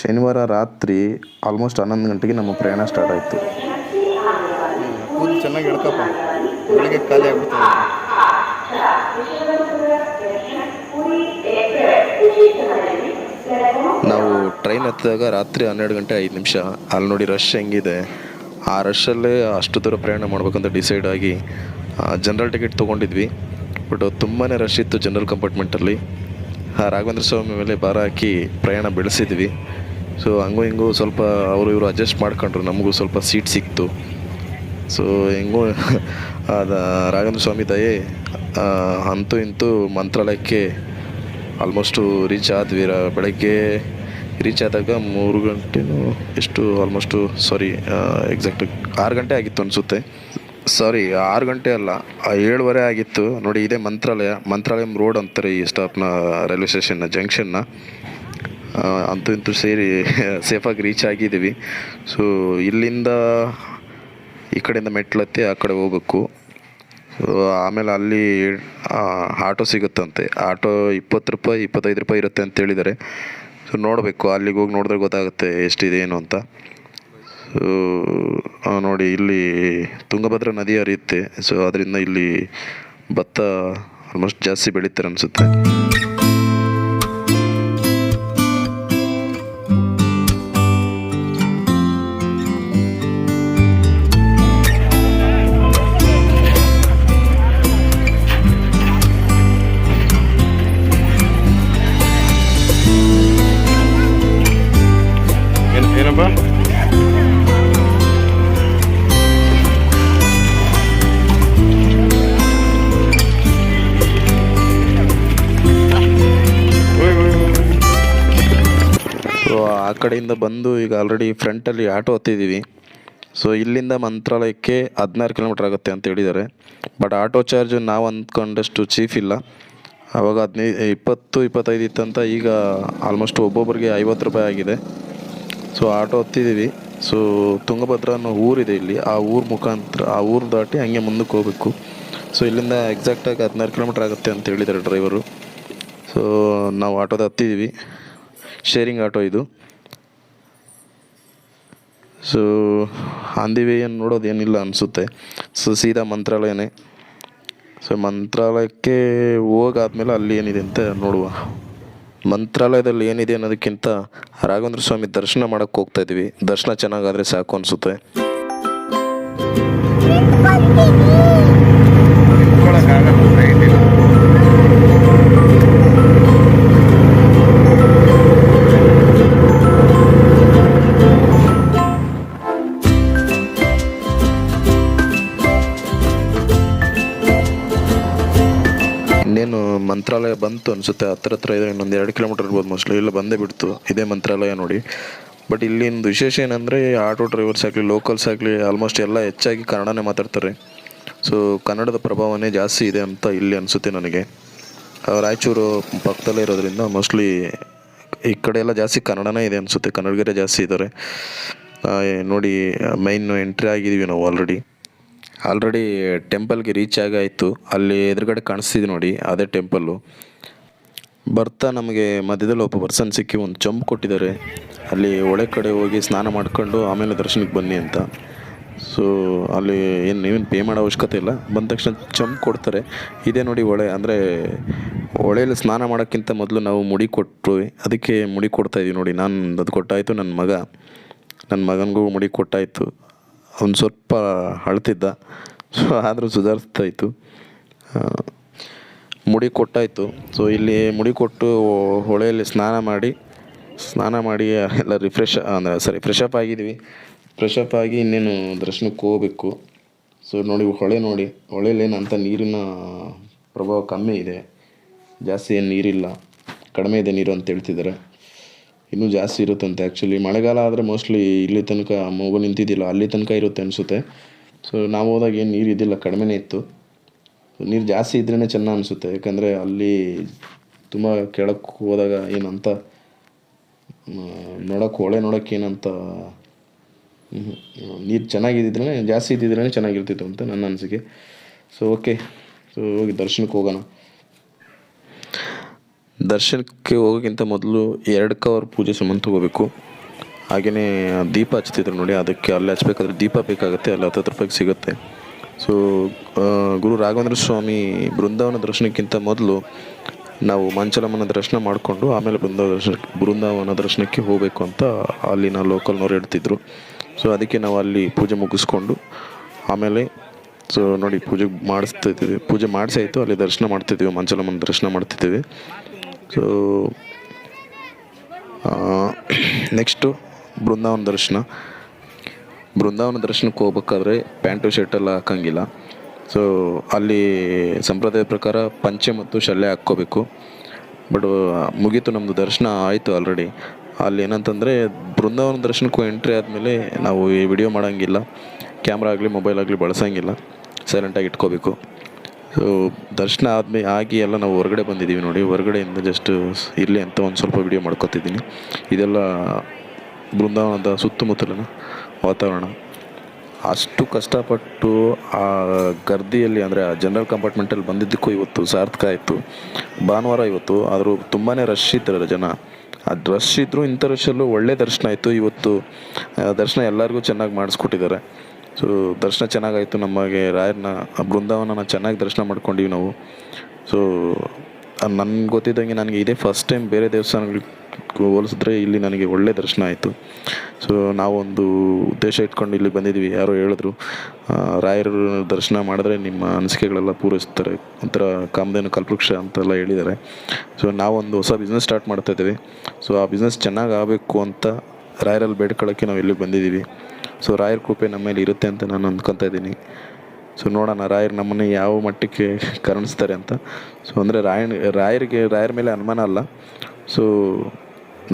ಶನಿವಾರ ರಾತ್ರಿ ಆಲ್ಮೋಸ್ಟ್ 11 ಗಂಟೆಗೆ ನಮ್ಮ ಪ್ರಯಾಣ ಸ್ಟಾರ್ಟ್ ಆಯಿತು. ಕೂದಲು ಚೆನ್ನಾಗಿ ಎಳ್ಕಪ್ಪ, ಬೆಳಿಗ್ಗೆ ಖಾಲಿ ಆಗ್ಬಿಡ್ತದೆ. ನಾವು ಟ್ರೈನ್ ಹತ್ತಿದಾಗ ರಾತ್ರಿ 12:05. ಅಲ್ಲಿ ನೋಡಿ ರಶ್ ಹೆಂಗಿದೆ. ಆ ರಶಲ್ಲೇ ಅಷ್ಟು ದೂರ ಪ್ರಯಾಣ ಮಾಡ್ಬೇಕಂತ ಡಿಸೈಡ್ ಆಗಿ ಜನರಲ್ ಟಿಕೆಟ್ ತೊಗೊಂಡಿದ್ವಿ. ಬಟ್ ತುಂಬಾ ರಶ್ ಇತ್ತು ಜನರಲ್ ಕಂಪಾರ್ಟ್ಮೆಂಟಲ್ಲಿ. ರಾಘವೇಂದ್ರ ಸ್ವಾಮಿ ಮೇಲೆ ಭಾರ ಹಾಕಿ ಪ್ರಯಾಣ ಬೆಳೆಸಿದ್ವಿ. ಸೊ ಹಂಗೂ ಹಿಂಗೂ ಸ್ವಲ್ಪ ಇವರು ಅಡ್ಜಸ್ಟ್ ಮಾಡ್ಕೊಂಡ್ರು, ನಮಗೂ ಸ್ವಲ್ಪ ಸೀಟ್ ಸಿಕ್ತು. ಸೊ ಹೆಂಗೂ ಅದು ರಾಘವೇಂದ್ರ ಸ್ವಾಮಿ ದಯೆ ಅಂತೂ ಇಂತೂ ಮಂತ್ರಾಲಯಕ್ಕೆ ಆಲ್ಮೋಸ್ಟು ರೀಚ್ ಆದ್ವಿ. ಬೆಳಗ್ಗೆ ರೀಚ್ ಆದಾಗ 3 ಗಂಟೆನೂ ಎಷ್ಟು ಆಲ್ಮೋಸ್ಟು ಎಕ್ಸಾಕ್ಟ್ 6 ಗಂಟೆ ಆಗಿತ್ತು ಅನಿಸುತ್ತೆ. 6 ಗಂಟೆ ಅಲ್ಲ, 7:15 ಆಗಿತ್ತು. ನೋಡಿ, ಇದೇ ಮಂತ್ರಾಲಯಂ ರೋಡ್ ಅಂತಾರೆ ಈ ಸ್ಟಾಪ್ನ, ರೈಲ್ವೆ ಸ್ಟೇಷನ್ನ ಜಂಕ್ಷನ್ನ. ಅಂತೂ ಇಂತೂ ಸೇಫಾಗಿ ರೀಚ್ ಆಗಿದ್ದೀವಿ. ಸೊ ಇಲ್ಲಿಂದ ಈ ಕಡೆಯಿಂದ ಮೆಟ್ಲತ್ತಿ ಆ ಕಡೆ ಹೋಗ್ಬೇಕು. ಸೊ ಆಮೇಲೆ ಅಲ್ಲಿ ಆಟೋ ಸಿಗುತ್ತಂತೆ. ಆಟೋ 20 ರೂಪಾಯಿ 25 ರೂಪಾಯಿ ಇರುತ್ತೆ ಅಂತ ಹೇಳಿದ್ದಾರೆ. ಸೊ ನೋಡಬೇಕು, ಅಲ್ಲಿಗೆ ಹೋಗಿ ನೋಡಿದ್ರೆ ಗೊತ್ತಾಗುತ್ತೆ ಎಷ್ಟಿದೆ ಏನು ಅಂತ. ಸೊ ನೋಡಿ, ಇಲ್ಲಿ ತುಂಗಭದ್ರಾ ನದಿ ಹರಿಯುತ್ತೆ. ಸೊ ಅದರಿಂದ ಇಲ್ಲಿ ಭತ್ತ ಆಲ್ಮೋಸ್ಟ್ ಜಾಸ್ತಿ ಬೆಳೀತಾರೆ ಅನಿಸುತ್ತೆ. ಏನಪ್ಪ ಸೊ ಆ ಕಡೆಯಿಂದ ಬಂದು ಈಗ ಆಲ್ರೆಡಿ ಫ್ರಂಟಲ್ಲಿ ಆಟೋ ಹತ್ತಿದ್ದೀವಿ. ಸೊ ಇಲ್ಲಿಂದ ಮಂತ್ರಾಲಯಕ್ಕೆ 16 ಕಿಲೋಮೀಟ್ರ್ ಆಗುತ್ತೆ ಅಂತ ಹೇಳಿದ್ದಾರೆ. ಬಟ್ ಆಟೋ ಚಾರ್ಜ್ ನಾವು ಅಂದ್ಕೊಂಡಷ್ಟು ಚೀಫ್ ಇಲ್ಲ. ಆವಾಗ 20-25 ಇತ್ತಂತ, ಈಗ ಆಲ್ಮೋಸ್ಟ್ ಒಬ್ಬೊಬ್ಬರಿಗೆ 50 ರೂಪಾಯಿ ಆಗಿದೆ. ಸೊ ಆಟೋ ಹತ್ತಿದ್ದೀವಿ. ಸೊ ತುಂಗಭದ್ರಾ ಅನ್ನೋ ಊರಿದೆ ಇಲ್ಲಿ, ಆ ಊರು ಮುಖಾಂತರ ಆ ಊರು ದಾಟಿ ಹಂಗೆ ಮುಂದಕ್ಕೆ ಹೋಗಬೇಕು. ಸೊ ಇಲ್ಲಿಂದ ಎಕ್ಸಾಕ್ಟಾಗಿ 16 ಕಿಲೋಮೀಟ್ರ್ ಆಗುತ್ತೆ ಅಂತ ಹೇಳಿದ್ದಾರೆ ಡ್ರೈವರು. ಸೊ ನಾವು ಆಟೋದ ಹತ್ತಿದ್ದೀವಿ, ಶೇರಿಂಗ್ ಆಟೋ ಇದು. ಸೊ ಆನ್ ದಿ ವೇ ಏನು ನೋಡೋದೇನಿಲ್ಲ ಅನಿಸುತ್ತೆ. ಸೊ ಸೀದಾ ಮಂತ್ರಾಲಯನೇ. ಸೊ ಮಂತ್ರಾಲಯಕ್ಕೆ ಹೋಗಾದ್ಮೇಲೆ ಅಲ್ಲಿ ಏನಿದೆ ಅಂತ ನೋಡುವ. ಮಂತ್ರಾಲಯದಲ್ಲಿ ಏನಿದೆ ಅನ್ನೋದಕ್ಕಿಂತ ರಾಘವೇಂದ್ರ ಸ್ವಾಮಿ ದರ್ಶನ ಮಾಡೋಕ್ಕೆ ಹೋಗ್ತಾ ಇದ್ದೀವಿ. ದರ್ಶನ ಚೆನ್ನಾಗಾದರೆ ಸಾಕು ಅನಿಸುತ್ತೆ. ಇನ್ನೇನು ಮಂತ್ರಾಲಯ ಬಂತು ಅನಿಸುತ್ತೆ. ಹತ್ರ ಇದೆ, ಇನ್ನೊಂದು 2 ಕಿಲೋಮೀಟರ್ ಇರ್ಬೋದು ಮೋಸ್ಟ್ಲಿ. ಇಲ್ಲ ಬಂದೇ ಬಿಡ್ತು, ಇದೇ ಮಂತ್ರಾಲಯ ನೋಡಿ. ಬಟ್ ಇಲ್ಲಿಂದು ವಿಶೇಷ ಏನಂದರೆ ಆಟೋ ಡ್ರೈವರ್ಸ್ ಆಗಲಿ ಲೋಕಲ್ಸ್ ಆಗಲಿ ಆಲ್ಮೋಸ್ಟ್ ಎಲ್ಲ ಹೆಚ್ಚಾಗಿ ಕನ್ನಡನೇ ಮಾತಾಡ್ತಾರೆ. ಸೊ ಕನ್ನಡದ ಪ್ರಭಾವನೇ ಜಾಸ್ತಿ ಇದೆ ಅಂತ ಇಲ್ಲಿ ಅನಿಸುತ್ತೆ ನನಗೆ. ರಾಯಚೂರು ಪಕ್ಕದಲ್ಲೇ ಇರೋದ್ರಿಂದ ಮೋಸ್ಟ್ಲಿ ಈ ಕಡೆ ಎಲ್ಲ ಜಾಸ್ತಿ ಕನ್ನಡನೇ ಇದೆ ಅನಿಸುತ್ತೆ, ಕನ್ನಡಿಗರೇ ಜಾಸ್ತಿ ಇದ್ದಾರೆ. ನೋಡಿ, ಮೈನ್ ಎಂಟ್ರಿ ಆಗಿದ್ದೀವಿ ನಾವು ಆಲ್ರೆಡಿ ಟೆಂಪಲ್ಗೆ ರೀಚ್ ಆಗಾಯಿತು. ಅಲ್ಲಿ ಎದುರುಗಡೆ ಕಾಣಿಸ್ತಿದೆ ನೋಡಿ, ಅದೇ ಟೆಂಪಲ್ಲು. ಬರ್ತಾ ನಮಗೆ ಮಧ್ಯದಲ್ಲಿ ಒಬ್ಬ ಪರ್ಸನ್ ಸಿಕ್ಕಿ ಒಂದು ಚಂಪು ಕೊಟ್ಟಿದ್ದಾರೆ. ಅಲ್ಲಿ ಹೊಳೆ ಕಡೆ ಹೋಗಿ ಸ್ನಾನ ಮಾಡ್ಕೊಂಡು ಆಮೇಲೆ ದರ್ಶನಕ್ಕೆ ಬನ್ನಿ ಅಂತ. ಸೊ ಅಲ್ಲಿ ನೀವೇನು ಪೇ ಮಾಡೋ ಅವಶ್ಯಕತೆ ಇಲ್ಲ, ಬಂದ ತಕ್ಷಣ ಚಂಪು ಕೊಡ್ತಾರೆ. ಇದೇ ನೋಡಿ ಹೊಳೆ, ಅಂದರೆ ಹೊಳೆಯಲ್ಲಿ ಸ್ನಾನ ಮಾಡೋಕ್ಕಿಂತ ಮೊದಲು ನಾವು ಮುಡಿ ಕೊಟ್ವಿ, ಅದಕ್ಕೆ ಮುಡಿ ಕೊಡ್ತಾಯಿದ್ದೀವಿ ನೋಡಿ. ನಾನು ಅದು ಕೊಟ್ಟಾಯಿತು, ನನ್ನ ಮಗನಿಗೂ ಮುಡಿ ಕೊಟ್ಟಾಯಿತು. ಅವ್ನು ಸ್ವಲ್ಪ ಅಳ್ತಿದ್ದ, ಸೊ ಆದರೂ ಸುಧಾರಿಸ್ತಾಯಿತ್ತು. ಮುಡಿ ಕೊಟ್ಟಾಯಿತು. ಸೊ ಇಲ್ಲಿ ಮುಡಿ ಕೊಟ್ಟು ಹೊಳೆಯಲ್ಲಿ ಸ್ನಾನ ಮಾಡಿ ಎಲ್ಲ ಫ್ರೆಶ್ ಅಪ್ ಆಗಿದ್ವಿ. ಫ್ರೆಶ್ ಅಪ್ ಆಗಿ ಇನ್ನೇನು ದರ್ಶನಕ್ಕೆ ಹೋಗಬೇಕು. ಸೊ ನೋಡಿ, ಹೊಳೆಯಲ್ಲಿ ಏನಂತ ನೀರಿನ ಪ್ರಭಾವ ಕಮ್ಮಿ ಇದೆ, ಜಾಸ್ತಿ ಏನು ನೀರಿಲ್ಲ, ಕಡಿಮೆ ಇದೆ ನೀರು ಅಂತ ಹೇಳ್ತಿದ್ದಾರೆ. ಇನ್ನೂ ಜಾಸ್ತಿ ಇರುತ್ತಂತೆ. ಆ್ಯಕ್ಚುಲಿ ಮಳೆಗಾಲ ಆದರೆ ಮೋಸ್ಟ್ಲಿ ಇಲ್ಲಿ ತನಕ ಮಗು ನಿಂತಿದ್ದಿಲ್ಲ, ಅಲ್ಲಿ ತನಕ ಇರುತ್ತೆ ಅನಿಸುತ್ತೆ. ಸೊ ನಾವು ಹೋದಾಗ ಏನು ನೀರು ಇದ್ದಿಲ್ಲ, ಕಡಿಮೆನೇ ಇತ್ತು. ನೀರು ಜಾಸ್ತಿ ಇದ್ರೇ ಚೆನ್ನಾಗಿ ಅನಿಸುತ್ತೆ. ಯಾಕಂದರೆ ಅಲ್ಲಿ ತುಂಬ ಕೆಳಕ್ಕೆ ಹೋದಾಗ ಏನಂತ ಹೊಳೆ ನೋಡೋಕ್ಕೆ ಏನಂತ ನೀರು ಚೆನ್ನಾಗಿದ್ದಿದ್ರೆ, ಜಾಸ್ತಿ ಇದ್ದಿದ್ರೇ ಚೆನ್ನಾಗಿರ್ತಿತ್ತು ಅಂತ ನನ್ನ ಅನಿಸಿಕೆ. ಸೊ ಓಕೆ, ಸೊ ಹೋಗಿ ದರ್ಶನಕ್ಕೆ ಹೋಗೋಣ. ದರ್ಶನಕ್ಕೆ ಹೋಗೋಕ್ಕಿಂತ ಮೊದಲು 2 ಕವರ್ ಪೂಜೆ ಸಾಮಾನು ತೊಗೋಬೇಕು. ಹಾಗೆಯೇ ದೀಪ ಹಚ್ತಿದ್ರು ನೋಡಿ, ಅದಕ್ಕೆ ಅಲ್ಲಿ ಹಚ್ಬೇಕಾದ್ರೆ ದೀಪ ಬೇಕಾಗುತ್ತೆ, ಅಲ್ಲಿ 10 ರೂಪಾಯಿಗೆ ಸಿಗುತ್ತೆ. ಸೊ ಗುರು ರಾಘವೇಂದ್ರ ಸ್ವಾಮಿ ಬೃಂದಾವನ ದರ್ಶನಕ್ಕಿಂತ ಮೊದಲು ನಾವು ಮಂಚಲಮ್ಮನ ದರ್ಶನ ಮಾಡಿಕೊಂಡು ಆಮೇಲೆ ಬೃಂದಾವನ ದರ್ಶನಕ್ಕೆ ಹೋಗಬೇಕು ಅಂತ ಅಲ್ಲಿನ ಲೋಕಲ್ನವ್ರು ಹೇಳ್ತಿದ್ರು. ಸೊ ಅದಕ್ಕೆ ನಾವು ಅಲ್ಲಿ ಪೂಜೆ ಮುಗಿಸ್ಕೊಂಡು ಆಮೇಲೆ ಸೊ ನೋಡಿ ಪೂಜೆ ಮಾಡಿಸಾಯಿತು, ಅಲ್ಲಿ ದರ್ಶನ ಮಾಡ್ತಿದ್ದೀವಿ, ಮಂಚಲಮ್ಮನ ದರ್ಶನ ಮಾಡ್ತಿದ್ದೀವಿ. ಸೊ ನೆಕ್ಸ್ಟು ಬೃಂದಾವನ ದರ್ಶನಕ್ಕೆ ಹೋಗ್ಬೇಕಾದ್ರೆ ಪ್ಯಾಂಟು ಶರ್ಟೆಲ್ಲ ಹಾಕೋಂಗಿಲ್ಲ. ಸೊ ಅಲ್ಲಿ ಸಂಪ್ರದಾಯ ಪ್ರಕಾರ ಪಂಚೆ ಮತ್ತು ಶಲ್ಯ ಹಾಕ್ಕೋಬೇಕು. ಬಟ್ ಮುಗೀತು, ನಮ್ಮದು ದರ್ಶನ ಆಯಿತು ಆಲ್ರೆಡಿ. ಅಲ್ಲಿ ಏನಂತಂದರೆ ಬೃಂದಾವನ ದರ್ಶನಕ್ಕೂ ಎಂಟ್ರಿ ಆದಮೇಲೆ ನಾವು ಈ ವಿಡಿಯೋ ಮಾಡೋಂಗಿಲ್ಲ, ಕ್ಯಾಮ್ರಾ ಆಗಲಿ ಮೊಬೈಲ್ ಆಗಲಿ ಬಳಸೋಂಗಿಲ್ಲ, ಸೈಲೆಂಟಾಗಿ ಇಟ್ಕೋಬೇಕು. ಸೊ ದರ್ಶನ ಆಗಿ ಎಲ್ಲ ನಾವು ಹೊರಗಡೆ ಬಂದಿದ್ದೀವಿ ನೋಡಿ, ಹೊರಗಡೆಯಿಂದ ಜಸ್ಟ್ ಇರಲಿ ಅಂತ ಒಂದು ಸ್ವಲ್ಪ ವಿಡಿಯೋ ಮಾಡ್ಕೊತಿದ್ದೀನಿ. ಇದೆಲ್ಲ ಬೃಂದಾವನದ ಸುತ್ತಮುತ್ತಲಿನ ವಾತಾವರಣ. ಅಷ್ಟು ಕಷ್ಟಪಟ್ಟು ಆ ಗರ್ದಿಯಲ್ಲಿ ಅಂದರೆ ಆ ಜನರಲ್ ಕಂಪಾರ್ಟ್ಮೆಂಟಲ್ಲಿ ಬಂದಿದ್ದಕ್ಕೂ ಇವತ್ತು ಸಾರ್ಥಕ ಆಯಿತು. ಭಾನುವಾರ ಇವತ್ತು, ಆದರೂ ತುಂಬಾ ರಶ್ ಇದ್ದಾರೆ ಜನ. ಅದು ರಶ್ ಇದ್ದರೂ ಇಂಥ ರಶಲ್ಲೂ ಒಳ್ಳೆ ದರ್ಶನ ಆಯಿತು. ಇವತ್ತು ದರ್ಶನ ಎಲ್ಲರಿಗೂ ಚೆನ್ನಾಗಿ ಮಾಡಿಸ್ಕೊಟ್ಟಿದ್ದಾರೆ. ಸೊ ದರ್ಶನ ಚೆನ್ನಾಗಾಯಿತು. ನಮಗೆ ರಾಯರನ್ನ ಬೃಂದಾವನನ ಚೆನ್ನಾಗಿ ದರ್ಶನ ಮಾಡ್ಕೊಂಡೀವಿ ನಾವು. ಸೊ ನನಗೆ ಗೊತ್ತಿದ್ದಂಗೆ ನನಗೆ ಇದೇ ಫಸ್ಟ್ ಟೈಮ್ ಬೇರೆ ದೇವಸ್ಥಾನಗಳಿಗೆ ಹೋಲಿಸಿದ್ರೆ ಇಲ್ಲಿ ನನಗೆ ಒಳ್ಳೆ ದರ್ಶನ ಆಯಿತು. ಸೊ ನಾವೊಂದು ಉದ್ದೇಶ ಇಟ್ಕೊಂಡು ಇಲ್ಲಿ ಬಂದಿದ್ವಿ. ಯಾರೋ ಹೇಳಿದ್ರು, ರಾಯರ ದರ್ಶನ ಮಾಡಿದ್ರೆ ನಿಮ್ಮ ಅನಿಸಿಕೆಗಳೆಲ್ಲ ಪೂರೈಸ್ತಾರೆ, ಒಂಥರ ಕಾಮಧೇನು ಕಲ್ಪವೃಕ್ಷ ಅಂತೆಲ್ಲ ಹೇಳಿದ್ದಾರೆ. ಸೊ ನಾವೊಂದು ಹೊಸ ಬಿಸ್ನೆಸ್ ಸ್ಟಾರ್ಟ್ ಮಾಡ್ತಾಯಿದ್ದೀವಿ. ಸೊ ಆ ಬಿಸ್ನೆಸ್ ಚೆನ್ನಾಗಿ ಆಗಬೇಕು ಅಂತ ರಾಯರಲ್ಲಿ ಬೇಡ್ಕೊಳ್ಳೋಕ್ಕೆ ನಾವು ಇಲ್ಲಿಗೆ ಬಂದಿದ್ದೀವಿ. ಸೊ ರಾಯರ ಕೃಪೆ ನಮ್ಮ ಮೇಲೆ ಇರುತ್ತೆ ಅಂತ ನಾನು ಅಂದ್ಕೊತಾ ಇದ್ದೀನಿ. ಸೊ ನೋಡೋಣ ರಾಯರು ನಮ್ಮನ್ನು ಯಾವ ಮಟ್ಟಕ್ಕೆ ಕರುಣಿಸ್ತಾರೆ ಅಂತ. ಸೊ ಅಂದರೆ ರಾಯರ ಮೇಲೆ ಅನುಮಾನ ಅಲ್ಲ. ಸೊ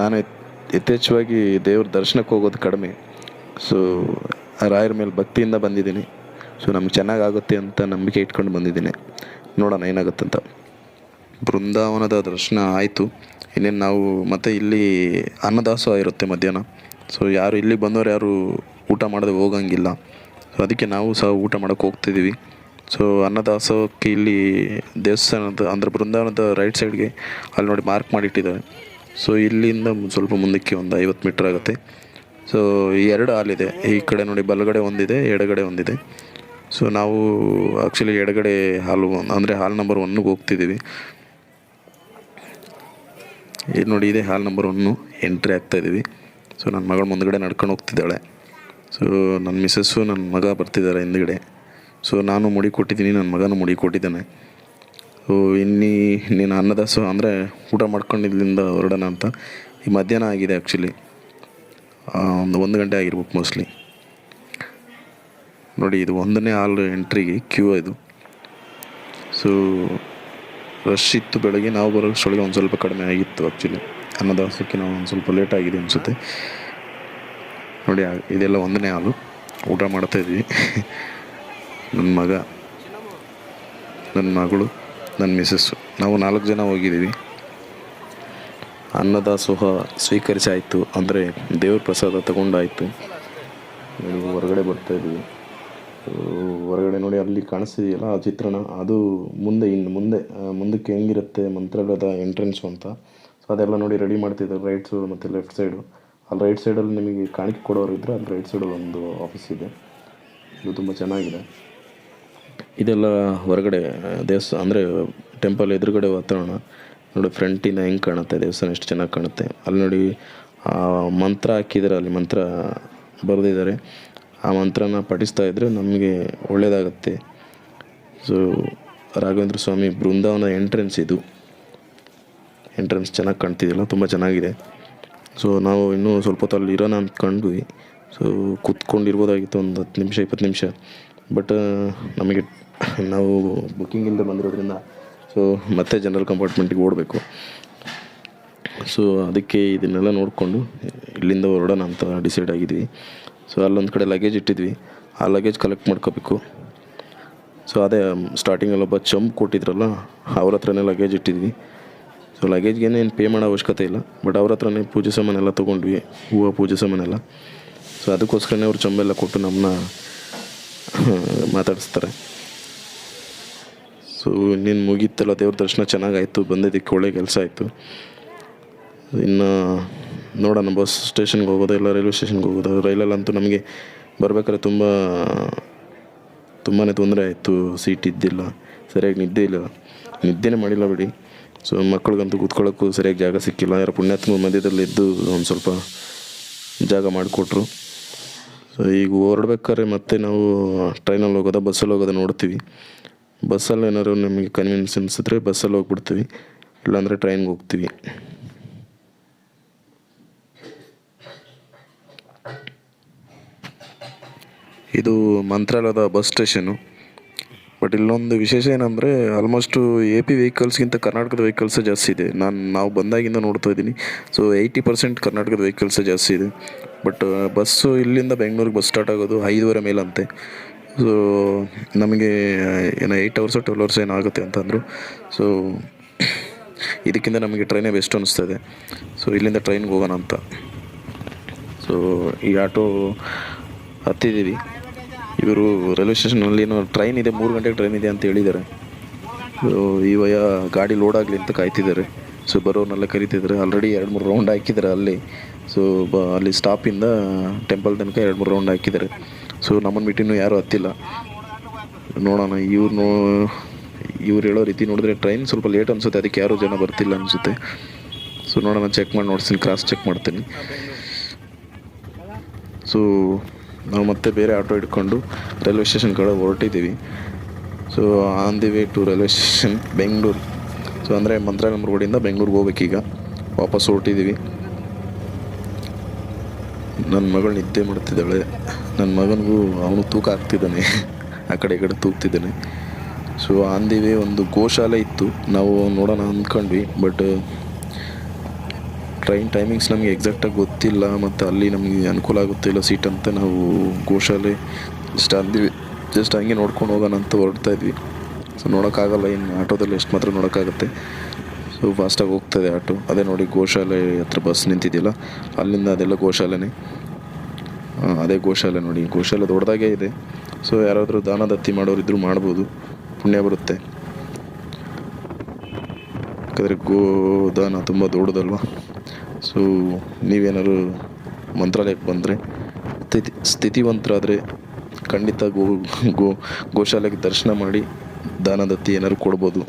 ನಾನು ಯಥೇಚ್ಛವಾಗಿ ದೇವ್ರ ದರ್ಶನಕ್ಕೆ ಹೋಗೋದು ಕಡಿಮೆ. ಸೊ ರಾಯರ ಮೇಲೆ ಭಕ್ತಿಯಿಂದ ಬಂದಿದ್ದೀನಿ. ಸೊ ನಮ್ಗೆ ಚೆನ್ನಾಗಾಗುತ್ತೆ ಅಂತ ನಂಬಿಕೆ ಇಟ್ಕೊಂಡು ಬಂದಿದ್ದೀನಿ. ನೋಡೋಣ ಏನಾಗುತ್ತಂತ. ಬೃಂದಾವನದ ದರ್ಶನ ಆಯಿತು. ಇನ್ನೇನು ನಾವು ಮತ್ತೆ ಇಲ್ಲಿ ಅನ್ನದಾಸೋಹ ಇರುತ್ತೆ ಮಧ್ಯಾಹ್ನ. ಸೊ ಯಾರು ಇಲ್ಲಿ ಬಂದವರು ಯಾರು ಊಟ ಮಾಡದೆ ಹೋಗಂಗಿಲ್ಲ. ಸೊ ಅದಕ್ಕೆ ನಾವು ಸಹ ಊಟ ಮಾಡೋಕ್ಕೆ ಹೋಗ್ತಿದ್ದೀವಿ. ಸೊ ಅನ್ನದಾಸೋಹಕ್ಕೆ ಇಲ್ಲಿ ದೇವಸ್ಥಾನದ ಅಂದರೆ ಬೃಂದಾವನದ ರೈಟ್ ಸೈಡ್ಗೆ ಅಲ್ಲಿ ನೋಡಿ ಮಾರ್ಕ್ ಮಾಡಿಟ್ಟಿದ್ದಾರೆ. ಸೊ ಇಲ್ಲಿಂದ ಸ್ವಲ್ಪ ಮುಂದಕ್ಕೆ ಒಂದು 50 ಮೀಟ್ರ್ ಆಗುತ್ತೆ. ಸೊ 2 ಹಾಲಿದೆ, ಈ ಕಡೆ ನೋಡಿ ಬಲಗಡೆ ಒಂದಿದೆ, ಎಡಗಡೆ ಒಂದಿದೆ. ಸೊ ನಾವು ಆ್ಯಕ್ಚುಲಿ ಎಡಗಡೆ ಹಾಲು ಅಂದರೆ ಹಾಲ್ ನಂಬರ್ 1ಗೆ ಹೋಗ್ತಿದ್ದೀವಿ. ಇದು ನೋಡಿ, ಇದೆ ಹಾಲ್ ನಂಬರ್ 1, ಎಂಟ್ರಿ ಆಗ್ತಾಯಿದ್ದೀವಿ. ಸೊ ನನ್ನ ಮಗಳು ಮುಂದ್ಗಡೆ ನಡ್ಕೊಂಡು ಹೋಗ್ತಿದ್ದಾಳೆ. ಸೊ ನನ್ನ ಮಿಸ್ಸಸ್ಸು ನನ್ನ ಮಗ ಬರ್ತಿದ್ದಾರೆ ಹಿಂದ್ಗಡೆ. ಸೊ ನಾನು ಮುಡಿ ಕೊಟ್ಟಿದ್ದೀನಿ, ನನ್ನ ಮಗನೂ ಮುಡಿ ಕೊಟ್ಟಿದ್ದಾನೆ. ಸೊ ನೀನು ಅನ್ನದಾಸೋಹ ಅಂದರೆ ಊಟ ಮಾಡ್ಕೊಂಡು ಇಲ್ಲಿಂದ ಹೊರಡೋಣ ಅಂತ. ಈ ಮಧ್ಯಾಹ್ನ ಆಗಿದೆ ಆ್ಯಕ್ಚುಲಿ, ಒಂದು 1 ಗಂಟೆ ಆಗಿರ್ಬೇಕು ಮೋಸ್ಟ್ಲಿ. ನೋಡಿ ಇದು 1ನೇ ಹಾಲ್ ಎಂಟ್ರಿಗೆ ಕ್ಯೂ ಇದು. ಸೊ ರಶ್ ಇತ್ತು ಬೆಳಗ್ಗೆ, ನಾವು ಬರೋಷ್ಟೊಳಗೆ ಒಂದು ಸ್ವಲ್ಪ ಕಡಿಮೆ ಆಗಿತ್ತು. ಆ್ಯಕ್ಚುಲಿ ಅನ್ನದಾಸೋಹಕ್ಕೆ ನಾವು ಒಂದು ಸ್ವಲ್ಪ ಲೇಟ್ ಆಗಿದೆ ಅನಿಸುತ್ತೆ. ನೋಡಿ ಇದೆಲ್ಲ 1ನೇ ಹಾಲು. ಊಟ ಮಾಡ್ತಾಯಿದ್ವಿ. ನನ್ನ ಮಗ, ನನ್ನ ಮಗಳು, ನನ್ನ ಮಿಸ್ಸಸ್ಸು, ನಾವು 4 ಜನ ಹೋಗಿದ್ದೀವಿ. ಅನ್ನದಾಸೋಹ ಸ್ವೀಕರಿಸಾಯಿತು, ಅಂದರೆ ದೇವ್ರ ಪ್ರಸಾದ ತಗೊಂಡಾಯಿತು. ನೋಡಿ ಹೊರಗಡೆ ಬರ್ತಾಯಿದ್ವಿ. ಹೊರಗಡೆ ನೋಡಿ ಅಲ್ಲಿ ಕಾಣಿಸ್ತಿದೆಯಲ್ಲ ಆ ಚಿತ್ರಣ, ಅದು ಮುಂದಕ್ಕೆ ಹೆಂಗಿರುತ್ತೆ ಮಂತ್ರಾಲಯದ ಎಂಟ್ರೆನ್ಸು ಅಂತ. ಸೊ ಅದೆಲ್ಲ ನೋಡಿ ರೆಡಿ ಮಾಡ್ತಿದ್ದಾರೆ ರೈಟ್ ಸೈಡು ಮತ್ತು ಲೆಫ್ಟ್ ಸೈಡು. ಅಲ್ಲಿ ರೈಟ್ ಸೈಡಲ್ಲಿ ನಿಮಗೆ ಕಾಣಿಕೆ ಕೊಡೋರು ಇದ್ದರೆ ಅಲ್ಲಿ ರೈಟ್ ಸೈಡಲ್ಲಿ ಒಂದು ಆಫೀಸ್ ಇದೆ. ಇದು ತುಂಬ ಚೆನ್ನಾಗಿದೆ. ಇದೆಲ್ಲ ಹೊರಗಡೆ ದೇವಸ್ಥಾನ ಅಂದರೆ ಟೆಂಪಲ್ ಎದುರುಗಡೆ ವಾತಾವರಣ ನೋಡಿ. ಫ್ರಂಟಿಂದ ಹೆಂಗೆ ಕಾಣುತ್ತೆ ದೇವಸ್ಥಾನ, ಎಷ್ಟು ಚೆನ್ನಾಗಿ ಕಾಣುತ್ತೆ. ಅಲ್ಲಿ ನೋಡಿ ಮಂತ್ರ ಹಾಕಿದ್ದಾರೆ, ಅಲ್ಲಿ ಮಂತ್ರ ಬರೆದಿದ್ದಾರೆ. ಆ ಮಂತ್ರನ ಪಠಿಸ್ತಾ ಇದ್ದರೆ ನಮಗೆ ಒಳ್ಳೆಯದಾಗತ್ತೆ. ಸೊ ರಾಘವೇಂದ್ರ ಸ್ವಾಮಿ ಬೃಂದಾವನ ಎಂಟ್ರೆನ್ಸ್ ಇದು. ಎಂಟ್ರೆನ್ಸ್ ಚೆನ್ನಾಗಿ ಕಾಣ್ತಿದ್ದಿಲ್ಲ, ತುಂಬ ಚೆನ್ನಾಗಿದೆ. ಸೊ ನಾವು ಇನ್ನೂ ಸ್ವಲ್ಪ ಹೊತ್ತು ಅಲ್ಲಿ ಇರೋಣ ಅಂದ್ಕೊಂಡ್ವಿ. ಸೊ ಕೂತ್ಕೊಂಡಿರ್ಬೋದಾಗಿತ್ತು ಒಂದು 10 ನಿಮಿಷ 20 ನಿಮಿಷ. ಬಟ್ ನಮಗೆ ನಾವು ಬುಕ್ಕಿಂಗ್ ಇಲ್ಲದೆ ಬಂದಿರೋದ್ರಿಂದ ಸೊ ಮತ್ತೆ ಜನರಲ್ ಕಂಪಾರ್ಟ್ಮೆಂಟಿಗೆ ಓಡಬೇಕು. ಸೊ ಅದಕ್ಕೆ ಇದನ್ನೆಲ್ಲ ನೋಡಿಕೊಂಡು ಇಲ್ಲಿಂದ ಹೊರಡೋಣ ಅಂತ ಡಿಸೈಡ್ ಆಗಿದ್ವಿ. ಸೊ ಅಲ್ಲೊಂದು ಕಡೆ ಲಗೇಜ್ ಇಟ್ಟಿದ್ವಿ, ಆ ಲಗೇಜ್ ಕಲೆಕ್ಟ್ ಮಾಡ್ಕೋಬೇಕು. ಸೊ ಅದೇ ಸ್ಟಾರ್ಟಿಂಗಲ್ಲಿ ಒಬ್ಬ ಚಂಪ್ ಕೊಟ್ಟಿದ್ರಲ್ಲ, ಅವ್ರ ಹತ್ರನೇ ಲಗೇಜ್ ಇಟ್ಟಿದ್ವಿ. ಸೊ ಲಗೇಜ್ಗೇನೇನು ಪೇ ಮಾಡೋ ಅವಶ್ಯಕತೆ ಇಲ್ಲ, ಬಟ್ ಅವ್ರ ಹತ್ರನೇ ಪೂಜೆ ಸಾಮಾನೆಲ್ಲ ತೊಗೊಂಡ್ವಿ, ಹೂವು ಪೂಜೆ ಸಾಮಾನೆಲ್ಲ. ಸೊ ಅದಕ್ಕೋಸ್ಕರನೇ ಅವ್ರು ಚಂಬೆಲ್ಲ ಕೊಟ್ಟು ನಮ್ಮನ್ನ ಮಾತಾಡಿಸ್ತಾರೆ. ಸೊ ಇನ್ನೇನು ಮುಗೀತಲ್ಲ, ದೇವ್ರ ದರ್ಶನ ಚೆನ್ನಾಗಾಯಿತು, ಬಂದಿದ್ದಕ್ಕೆ ಒಳ್ಳೆ ಕೆಲಸ ಆಯಿತು. ಇನ್ನು ನೋಡೋಣ ಬಸ್ ಸ್ಟೇಷನ್ಗೆ ಹೋಗೋದು ಇಲ್ಲ ರೈಲ್ವೆ ಸ್ಟೇಷನ್ಗೆ ಹೋಗೋದು. ರೈಲಲ್ಲಂತೂ ನಮಗೆ ಬರ್ಬೇಕಾದ್ರೆ ತುಂಬಾ ತೊಂದರೆ ಆಯಿತು. ಸೀಟ್ ಇದ್ದಿಲ್ಲ, ಸರಿಯಾಗಿ ನಿದ್ದೆ ಇಲ್ಲ, ನಿದ್ದೆನೇ ಮಾಡಿಲ್ಲ ಬಿಡಿ. ಸೊ ಮಕ್ಕಳಿಗಂತೂ ಕೂತ್ಕೊಳ್ಳೋಕ್ಕೂ ಸರಿಯಾಗಿ ಜಾಗ ಸಿಕ್ಕಿಲ್ಲ. ಯಾರೋ ಪುಣ್ಯಾತ್ಮ ಮಧ್ಯದಲ್ಲಿ ಇದ್ದು ಒಂದು ಸ್ವಲ್ಪ ಜಾಗ ಮಾಡಿಕೊಟ್ರು. ಸೊ ಈಗ ಹೊರಡ್ಬೇಕಾದ್ರೆ ಮತ್ತೆ ನಾವು ಟ್ರೈನಲ್ಲಿ ಹೋಗೋದಾ ಬಸ್ಸಲ್ಲಿ ಹೋಗೋದಾ ನೋಡ್ತೀವಿ. ಬಸ್ಸಲ್ಲಿ ಏನಾದ್ರು ನಮಗೆ ಕನ್ವೀನಿಯನ್ಸ್ ಅನಿಸಿದ್ರೆ ಬಸ್ಸಲ್ಲಿ ಹೋಗ್ಬಿಡ್ತೀವಿ, ಇಲ್ಲಾಂದರೆ ಟ್ರೈನ್ಗೆ ಹೋಗ್ತೀವಿ. ಇದು ಮಂತ್ರಾಲಯದ ಬಸ್ ಸ್ಟೇಷನು. ಬಟ್ ಇಲ್ಲೊಂದು ವಿಶೇಷ ಏನಂದರೆ ಆಲ್ಮೋಸ್ಟು AP ವೆಹಿಕಲ್ಸ್ಗಿಂತ ಕರ್ನಾಟಕದ ವೆಹಿಕಲ್ಸೇ ಜಾಸ್ತಿ ಇದೆ. ನಾವು ಬಂದಾಗಿಂದ ನೋಡ್ತಾ ಇದ್ದೀನಿ. ಸೊ 80% ಕರ್ನಾಟಕದ ವೆಹಿಕಲ್ಸೇ ಜಾಸ್ತಿ ಇದೆ. ಬಟ್ ಬಸ್ಸು ಇಲ್ಲಿಂದ ಬೆಂಗಳೂರಿಗೆ ಬಸ್ ಸ್ಟಾರ್ಟ್ ಆಗೋದು 5:30 ಮೇಲಂತೆ. ಸೊ ನಮಗೆ ಏನೋ 8 ಅವರ್ಸು 12 ಅವರ್ಸ್ ಏನಾಗುತ್ತೆ ಅಂತಂದರು. ಸೊ ಇದಕ್ಕಿಂತ ನಮಗೆ ಟ್ರೈನೇ ಬೆಸ್ಟ್ ಅನ್ನಿಸ್ತದೆ. ಸೊ ಇಲ್ಲಿಂದ ಟ್ರೈನ್ಗೆ ಹೋಗೋಣ ಅಂತ. ಸೊ ಈ ಆಟೋ ಹತ್ತಿದ್ದೀವಿ. ಇವರು ರೈಲ್ವೆ ಸ್ಟೇಷನಲ್ಲಿ ಏನೋ ಟ್ರೈನ್ ಇದೆ, 3 ಗಂಟೆಗೆ ಟ್ರೈನ್ ಇದೆ ಅಂತ ಹೇಳಿದ್ದಾರೆ. ಸೊ ಇವಯ್ಯ ಗಾಡಿ ಲೋಡ್ ಆಗಲಿ ಅಂತ ಕಾಯ್ತಿದ್ದಾರೆ. ಸೊ ಬರೋರ್ನೆಲ್ಲ ಕರಿತಿದ್ದಾರೆ. ಆಲ್ರೆಡಿ 2-3 ರೌಂಡ್ ಹಾಕಿದ್ದಾರೆ ಅಲ್ಲಿ. ಸೊ ಅಲ್ಲಿ ಸ್ಟಾಪಿಂದ ಟೆಂಪಲ್ ತನಕ 2-3 ರೌಂಡ್ ಹಾಕಿದ್ದಾರೆ. ಸೊ ನಮ್ಮನ್ನು ಬಿಟ್ಟು ಇನ್ನೂ ಯಾರೂ ಹತ್ತಿಲ್ಲ. ನೋಡೋಣ. ಇವ್ರು ಹೇಳೋ ರೀತಿ ನೋಡಿದ್ರೆ ಟ್ರೈನ್ ಸ್ವಲ್ಪ ಲೇಟ್ ಅನಿಸುತ್ತೆ, ಅದಕ್ಕೆ ಯಾರೂ ಜನ ಬರ್ತಿಲ್ಲ ಅನಿಸುತ್ತೆ. ಸೊ ನೋಡೋಣ, ಚೆಕ್ ಮಾಡಿ ನೋಡ್ತೀನಿ, ಕ್ರಾಸ್ ಚೆಕ್ ಮಾಡ್ತೀನಿ. ಸೊ ನಾವು ಮತ್ತೆ ಬೇರೆ ಆಟೋ ಹಿಡ್ಕೊಂಡು ರೈಲ್ವೆ ಸ್ಟೇಷನ್ ಕಡೆ ಹೊರಟಿದ್ದೀವಿ. So on the way to railway station Bengaluru. So ಅಂದರೆ ಮಂತ್ರಾಲಯಂ ರೋಡಿಂದ ಬೆಂಗಳೂರಿಗೆ ಹೋಗ್ಬೇಕೀಗ. ವಾಪಸ್ ಹೊರಟಿದ್ದೀವಿ. ನನ್ನ ಮಗಳು ನಿದ್ದೆ ಮಾಡ್ತಿದ್ದಾಳೆ. ನನ್ನ ಮಗನಿಗೂ ಅವನು ತೂಕ ಆಗ್ತಿದ್ದಾನೆ, ಆ ಕಡೆ ಈ ಕಡೆ ತೂಗ್ತಿದ್ದಾನೆ. ಸೊ ಆನ್ ದಿ ವೇ ಒಂದು ಗೋಶಾಲೆ ಇತ್ತು, ನಾವು ನೋಡೋಣ ಅಂದ್ಕೊಂಡ್ವಿ. ಬಟ್ ಟ್ರೈನ್ ಟೈಮಿಂಗ್ಸ್ ನಮಗೆ ಎಕ್ಸಾಕ್ಟಾಗಿ ಗೊತ್ತಿಲ್ಲ, ಮತ್ತು ಅಲ್ಲಿ ನಮಗೆ ಅನುಕೂಲ ಆಗುತ್ತೆ ಇಲ್ಲ ಸೀಟ್ ಅಂತ ನಾವು ಗೋಶಾಲೆ ಜಸ್ಟ್ ಹಂಗೆ ನೋಡ್ಕೊಂಡು ಹೋಗೋಣ ಅಂತ ಹೊರಡ್ತಾ ಇದ್ವಿ. ಸೊ ನೋಡೋಕ್ಕಾಗಲ್ಲ, ಇನ್ನು ಆಟೋದಲ್ಲಿ ಎಷ್ಟು ಮಾತ್ರ ನೋಡೋಕ್ಕಾಗುತ್ತೆ. ಸೊ ಫಾಸ್ಟಾಗಿ ಹೋಗ್ತದೆ ಆಟೋ. ಅದೇ ನೋಡಿ ಗೋಶಾಲೆ ಹತ್ರ ಬಸ್ ನಿಂತಿದೆಯಲ್ಲ, ಅಲ್ಲಿಂದ ಅದೆಲ್ಲ ಗೋಶಾಲೆನೇ. ಅದೇ ಗೋಶಾಲೆ ನೋಡಿ. ಗೋಶಾಲೆ ದೊಡ್ಡದಾಗೇ ಇದೆ. ಸೊ ಯಾರಾದರೂ ದಾನ ದತ್ತಿ ಮಾಡೋರಿದ್ದರೂ ಮಾಡ್ಬೋದು, ಪುಣ್ಯ ಬರುತ್ತೆ. ಯಾಕಂದರೆ ಗೋದಾನ ತುಂಬ ದೊಡ್ಡದಲ್ವ. ಸೊ ನೀವೇನಾದ್ರು ಮಂತ್ರಾಲಯಕ್ಕೆ ಬಂದರೆ ಸ್ಥಿತಿವಂತರಾದರೆ ಖಂಡಿತ ಗೋಶಾಲೆಗೆ ದರ್ಶನ ಮಾಡಿ ದಾನ ದತ್ತಿ ಏನಾದ್ರು ಕೊಡ್ಬೋದು.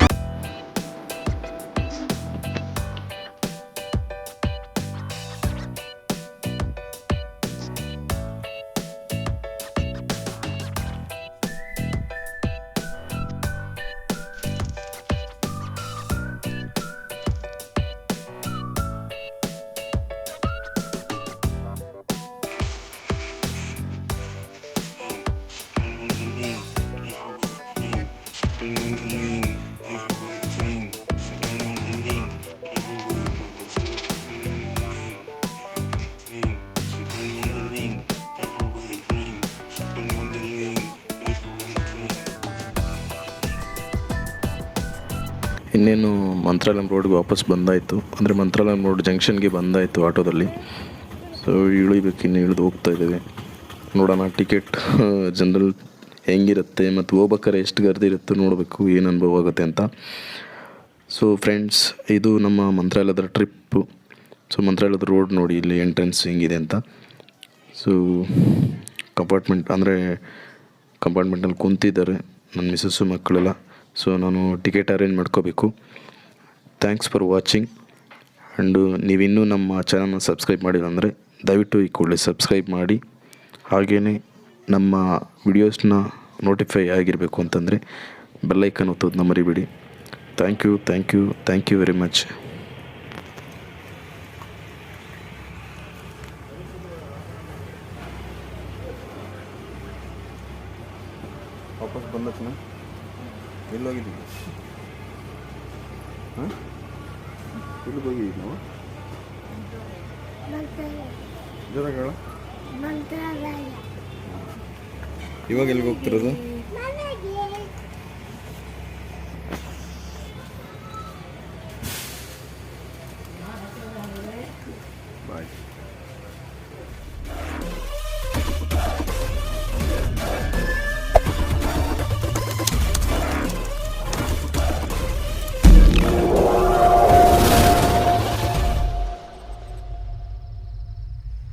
ಇನ್ನೇನು ಮಂತ್ರಾಲಯಂ ರೋಡ್ಗೆ ವಾಪಸ್ ಬಂದಾಯಿತು. ಅಂದರೆ ಮಂತ್ರಾಲಯಂ ರೋಡ್ ಜಂಕ್ಷನ್ಗೆ ಬಂದಾಯಿತು ಆಟೋದಲ್ಲಿ. ಸೊ ಇಳಿಬೇಕು, ಇನ್ನು ಇಳಿದು ಹೋಗ್ತಾ ಇದ್ದೇವೆ. ನೋಡೋಣ ಟಿಕೆಟ್ ಜನರಲ್ ಹೆಂಗಿರುತ್ತೆ ಮತ್ತು ಹೋಗ್ಬೇಕಾರೆ ಎಷ್ಟು ಗರ್ದಿ ಇರುತ್ತೆ ನೋಡಬೇಕು, ಏನು ಅನುಭವ ಆಗುತ್ತೆ ಅಂತ. ಸೊ ಫ್ರೆಂಡ್ಸ್, ಇದು ನಮ್ಮ ಮಂತ್ರಾಲಯದ ಟ್ರಿಪ್ಪು. ಸೊ ಮಂತ್ರಾಲಯದ ರೋಡ್ ನೋಡಿ, ಇಲ್ಲಿ ಎಂಟ್ರೆನ್ಸ್ ಹೆಂಗಿದೆ ಅಂತ. ಸೊ ಕಂಪಾರ್ಟ್ಮೆಂಟಲ್ಲಿ ಕುಂತಿದ್ದಾರೆ ನನ್ನ ಮಿಸ್ಸಸ್ಸು ಮಕ್ಕಳೆಲ್ಲ. ಸೊ ನಾನು ಟಿಕೆಟ್ ಅರೇಂಜ್ ಮಾಡ್ಕೋಬೇಕು. Thanks for watching. ಆ್ಯಂಡು ನೀವಿನ್ನೂ ನಮ್ಮ ಚಾನಲ್ನ ಸಬ್ಸ್ಕ್ರೈಬ್ ಮಾಡಿಲ್ಲ ಅಂದರೆ ದಯವಿಟ್ಟು ಈ ಕೂಡಲೇ ಸಬ್ಸ್ಕ್ರೈಬ್ ಮಾಡಿ. ಹಾಗೆಯೇ ನಮ್ಮ ವಿಡಿಯೋಸ್ನ ನೋಟಿಫೈ ಆಗಿರಬೇಕು ಅಂತಂದರೆ ಬೆಲ್ಲೈಕನ್ ಒತ್ತೋದನ್ನ ಮರಿಬೇಡಿ. Thank you very much. ವಾಪಸ್ ಬಂದಚ್ಚನ ಎಲ್ಲೋಗಿದ್ದೀವಿ? ಹಾಂ, ಎಲ್ಲಿಗೆ ಹೋಗಿದ್ದೀವಿ ನಾವು? ಜೋರಾಗಿ ಹೇಳ. ಇವಾಗ ಎಲ್ಲಿಗೆ ಹೋಗ್ತಿರೋದು?